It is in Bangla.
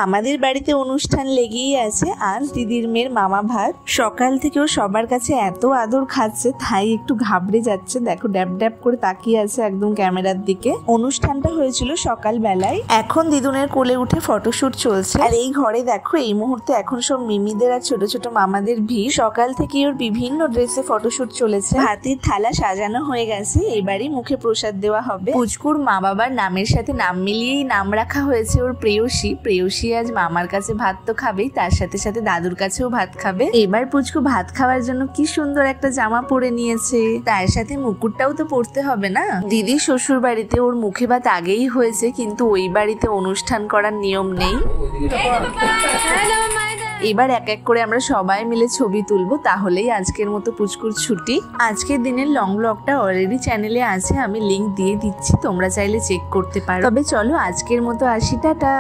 আমাদের বাড়িতে অনুষ্ঠান লেগেই আছে। আজ দিদির মেয়ের মামা ভাত। সকাল থেকেও সবার কাছে এত আদর খাচ্ছে, তাই একটু ঘাবড়ে যাচ্ছে। দেখো ড্যাব ড্যাব করে তাকিয়ে আছে একদম ক্যামেরার দিকে। অনুষ্ঠানটা হয়েছিল সকাল বেলায়। এখন দিদুনের কোলে উঠে ফটোশুট চলছে। আর এই ঘরে দেখো এই মুহূর্তে এখন সব মিমিদের আর ছোট ছোট মামাদের ভিড়। সকাল থেকে ওর বিভিন্ন ড্রেসে ফটোশুট চলেছে। হাতির থালা সাজানো হয়ে গেছে, এবারই মুখে প্রসাদ দেওয়া হবে। পুচকুর মা বাবার নামের সাথে নাম মিলিয়েই নাম রাখা হয়েছে ওর প্রেয়সী। প্রেয়সী আজ মামার কাছে ভাত তো খাবেই, তার সাথে সাথে দাদুর কাছেও ভাত খাবে। এবার পুচকু ভাত খাওয়ার জন্য কি সুন্দর একটা জামা পরে নিয়েছে, তার সাথে মুকুটটাও তো পরতে হবে না। দিদির শ্বশুর বাড়িতে ওর মুখে ভাত আগেই হয়েছে, কিন্তু ওই বাড়িতে অনুষ্ঠান করার নিয়ম নেই। এবার এক এক করে আমরা সবাই মিলে ছবি তুলবো, তাহলেই আজকের মতো পুচকুর ছুটি। আজকের দিনের লং ব্লগটা অলরেডি চ্যানেলে আছে, আমি লিংক দিয়ে দিচ্ছি, তোমরা চাইলে চেক করতে পারো। তবে চলো আজকের মতো আসি, টাটা।